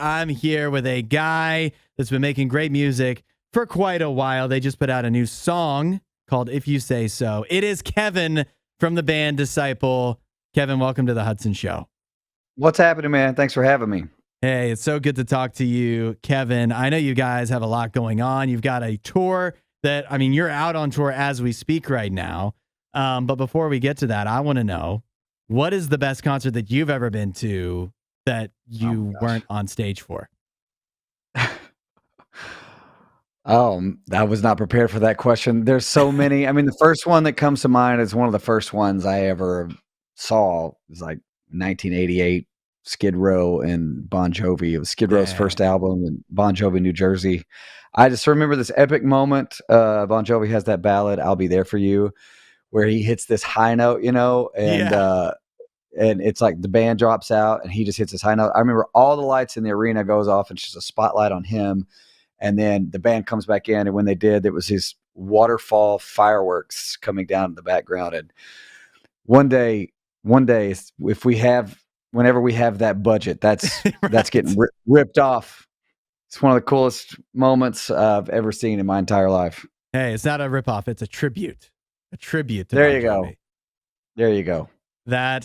I'm here with a guy that's been making great music for quite a while. They just put out a new song called If You Say So. It is Kevin from the band Disciple. Kevin, welcome to the Hudson Show. What's happening, man? Thanks for having me. Hey, it's so good to talk to you, Kevin. I know you guys have a lot going on. You've got a tour you're out on tour as we speak right now. But before we get to that, I want to know, what is the best concert that you've ever been to that you weren't on stage for? I was not prepared for that question. There's so many. I mean, the first one that comes to mind is one of the first ones I ever saw. It was like 1988, Skid Row and Bon Jovi. It was Skid Row's first album in Bon Jovi, New Jersey. I just remember this epic moment. Bon Jovi has that ballad, I'll Be There For You, where he hits this high note, and it's like the band drops out and he just hits this high note. I remember all the lights in the arena goes off and it's just a spotlight on him. And then the band comes back in, and when they did, it was these waterfall fireworks coming down in the background. And one day, whenever we have that budget, that's Right. that's getting ripped off. It's one of the coolest moments I've ever seen in my entire life. Hey, it's not a ripoff; it's a tribute. A tribute to There Bon you go. Jovi. There you go. That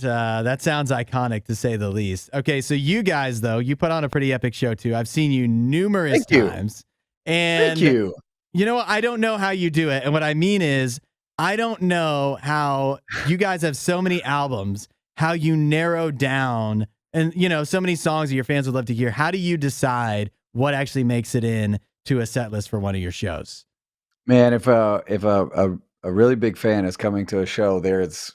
sounds iconic, to say the least. Okay, so you guys, though, you put on a pretty epic show too. I've seen you numerous times. And Thank you. You know what? I don't know how you do it. And what I mean is, I don't know how you guys have so many albums, how you narrow down and, so many songs that your fans would love to hear. How do you decide what actually makes it in to a set list for one of your shows? Man, if a really big fan is coming to a show, there's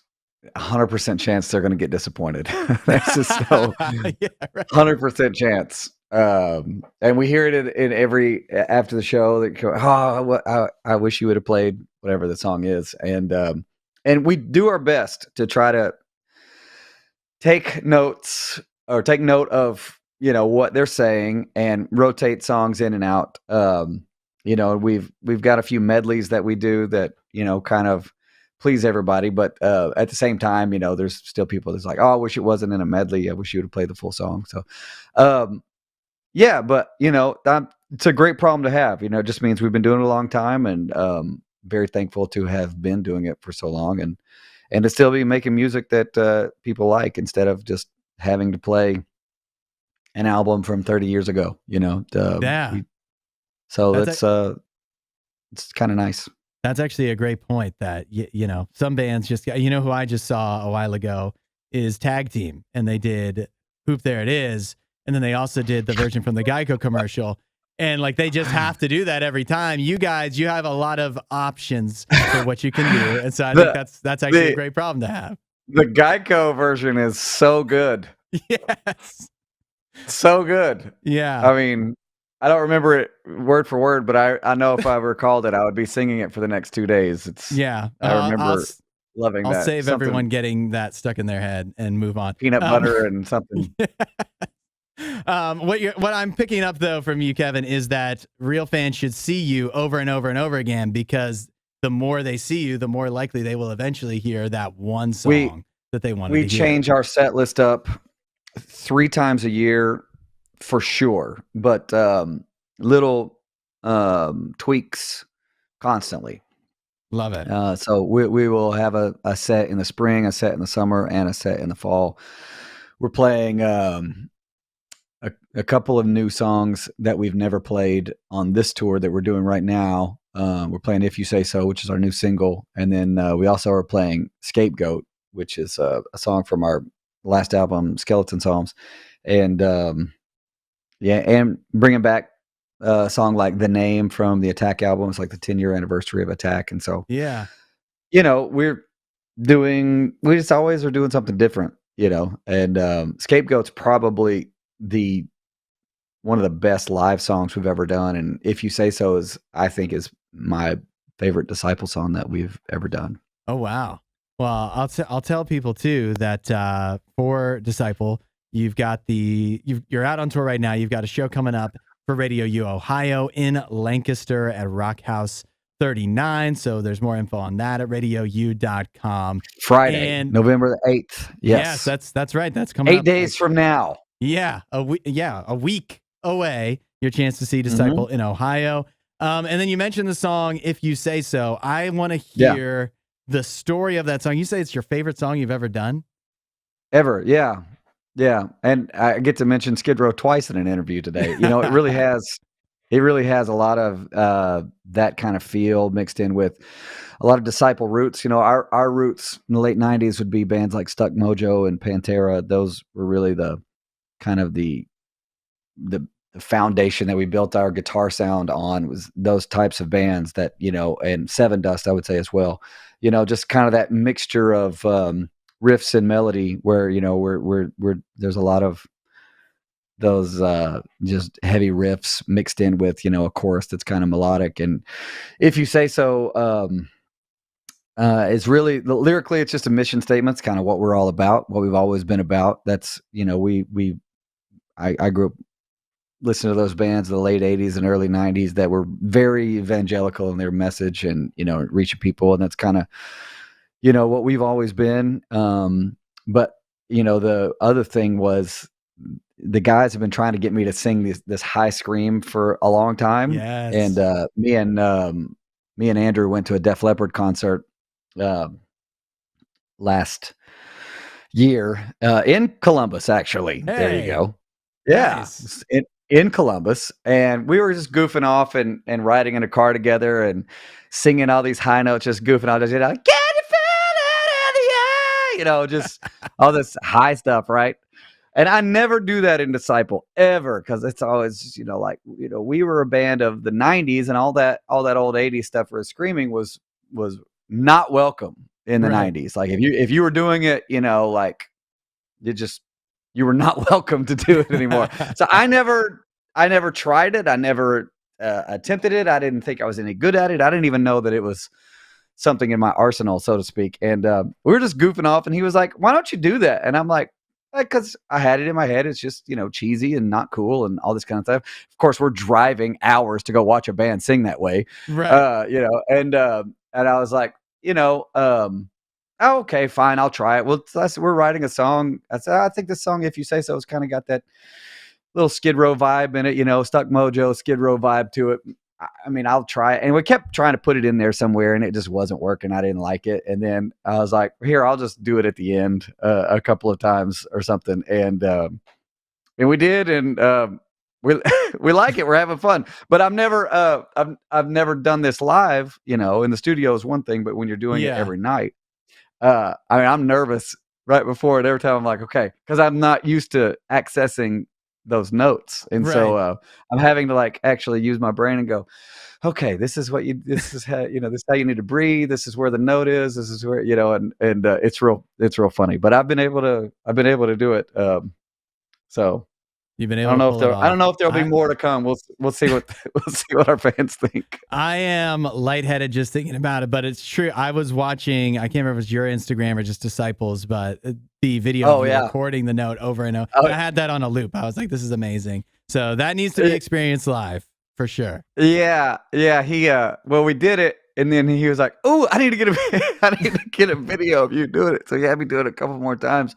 100% chance they're going to get disappointed. That's just so 100% chance. And we hear it in every after the show. They go, I wish you would have played whatever the song is, and we do our best to try to take notes or take note of what they're saying and rotate songs in and out. We've got a few medleys that we do that kind of please everybody, but at the same time, there's still people that's like, oh, I wish it wasn't in a medley. I wish you would have played the full song. So, but it's a great problem to have. It just means we've been doing it a long time, and very thankful to have been doing it for so long, and to still be making music that people like instead of just having to play an album from 30 years ago. So it's kind of nice. That's actually a great point that, some bands just, who I just saw a while ago is Tag Team, and they did Hoop There It Is. And then they also did the version from the Geico commercial. And they just have to do that every time. You guys, you have a lot of options for what you can do. And so I think that's actually a great problem to have. The Geico version is so good. Yes. So good. Yeah. I mean, I don't remember it word for word, but I know if I recalled it, I would be singing it for the next 2 days. I remember loving that. I'll save everyone getting that stuck in their head and move on. Peanut butter and something. What I'm picking up, though, from you, Kevin, is that real fans should see you over and over and over again, because the more they see you, the more likely they will eventually hear that one song that they want to hear. We change our set list up 3 times a year for sure, but little tweaks constantly. Love it. So we will have a set in the spring, a set in the summer, and a set in the fall. We're playing a couple of new songs that we've never played on this tour that we're doing right now. We're playing If You Say So, which is our new single. And then we also are playing Scapegoat, which is a song from our last album, Skeleton Psalms. And and bringing back a song like The Name from the Attack album. It's like the 10-year anniversary of Attack. And so, we just always are doing something different, and Scapegoat's probably one of the best live songs we've ever done. And If You Say So is my favorite Disciple song that we've ever done. Oh, wow. Well, I'll tell people too that for Disciple, you're out on tour right now. You've got a show coming up for RadioU Ohio in Lancaster at Rock House 39. So there's more info on that at radiou.com. Friday, November the 8th. Yes, that's right. That's coming 8 days from now. Yeah, a week away, your chance to see Disciple in Ohio. And then you mentioned the song If You Say So. I want to hear the story of that song. You say it's your favorite song you've ever done? Ever, yeah. Yeah, and I get to mention Skid Row twice in an interview today. You know, it really has a lot of that kind of feel mixed in with a lot of Disciple roots. You know, our roots in the late 90s would be bands like Stuck Mojo and Pantera. Those were really the kind of the foundation that we built our guitar sound on, was those types of bands that, you know, and Seven Dust, I would say as well. You know, just kind of that mixture of riffs and melody where, you know, we're there's a lot of those just heavy riffs mixed in with, you know, a chorus that's kind of melodic. And If You Say So is really, lyrically, it's just a mission statement. It's kind of what we're all about, what we've always been about. That's, you know, I grew up listening to those bands in the late 80s and early 90s that were very evangelical in their message and, you know, reaching people. And that's kind of, you know, what we've always been. But, you know, the other thing was the guys have been trying to get me to sing this high scream for a long time. Yes. And me and Andrew went to a Def Leppard concert last year in Columbus, actually. Hey, there you go. Yeah. Nice. In Columbus, and we were just goofing off and riding in a car together and singing all these high notes, just goofing off, just, you know, can you feel it in the air? You know, just all this high stuff, right? And I never do that in Disciple ever, because it's always, you know, like, you know, we were a band of the 90s, and all that old 80s stuff for screaming was not welcome in the 90s. Like if you were doing it, you know, like you were not welcome to do it anymore. So I never tried it. I never attempted it. I didn't think I was any good at it. I didn't even know that it was something in my arsenal, so to speak. And we were just goofing off, and he was like, "Why don't you do that?" And I'm like, "Because I had it in my head. It's just, you know, cheesy and not cool and all this kind of stuff." Of course, we're driving hours to go watch a band sing that way, right? You know, and I was like, you know, oh, okay, fine, I'll try it. Well, we're writing a song. I said, I think this song, If You Say So, has kind of got that little Skid Row vibe in it, you know, Stuck Mojo, Skid Row vibe to it. I mean, I'll try it. And we kept trying to put it in there somewhere, and it just wasn't working. I didn't like it. And then I was like, here, I'll just do it at the end a couple of times or something. And we did, and we like it. We're having fun. But I've never done this live, you know. In the studio is one thing, but when you're doing it every night, I mean, I'm nervous right before it every time. I'm like, okay, because I'm not used to accessing those notes, and so I'm having to like actually use my brain and go, okay, this is how, this is how you need to breathe. This is where the note is. This is where, you know, and it's real funny. But I've been able to do it. So you've been able. I don't know if there'll be more to come. We'll see what our fans think. I am lightheaded just thinking about it, but it's true. I was watching, I can't remember if it was your Instagram or just Disciples, but the video of you recording the note over and over. I had that on a loop. I was like, this is amazing. So that needs to be experienced live for sure. Yeah. He well, we did it, and then he was like, "Oh, I need to get a video of you doing it." So he had me do it a couple more times,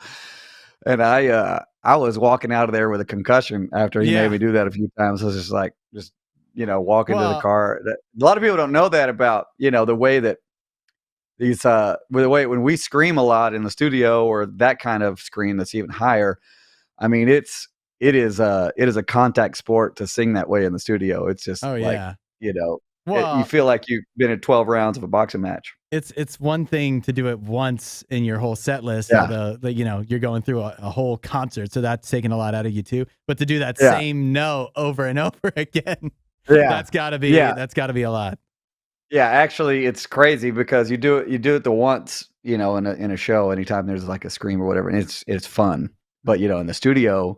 and I was walking out of there with a concussion after he made me do that a few times. I was just you know, walking to the car. A lot of people don't know that about, you know, the way that these when we scream a lot in the studio, or that kind of scream that's even higher. I mean, it is a contact sport to sing that way in the studio. It's just you know, you feel like you've been in 12 rounds of a boxing match. It's one thing to do it once in your whole set list. The you know, you're going through a whole concert, so that's taking a lot out of you too. But to do that same note over and over again, that's gotta be a lot. Yeah, actually, it's crazy because you do it the once, you know, in a show, anytime there's like a scream or whatever, and it's fun. But, you know, in the studio,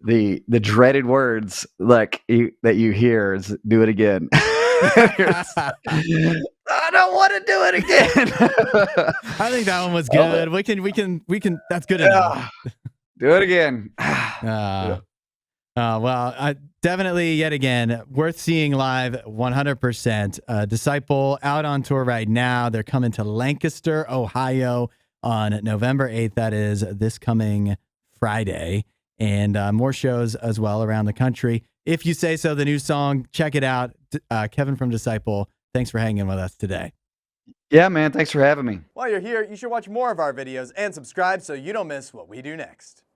the dreaded words that you hear is "do it again." I don't want to do it again. I think that one was good. We can. That's good enough. Do it again. Well, definitely, yet again, worth seeing live 100%. Disciple out on tour right now. They're coming to Lancaster, Ohio on November 8th. That is this coming Friday. and more shows as well around the country. If You Say So, the new song, check it out. Kevin from Disciple, thanks for hanging with us today. Yeah, man. Thanks for having me. While you're here, you should watch more of our videos and subscribe so you don't miss what we do next.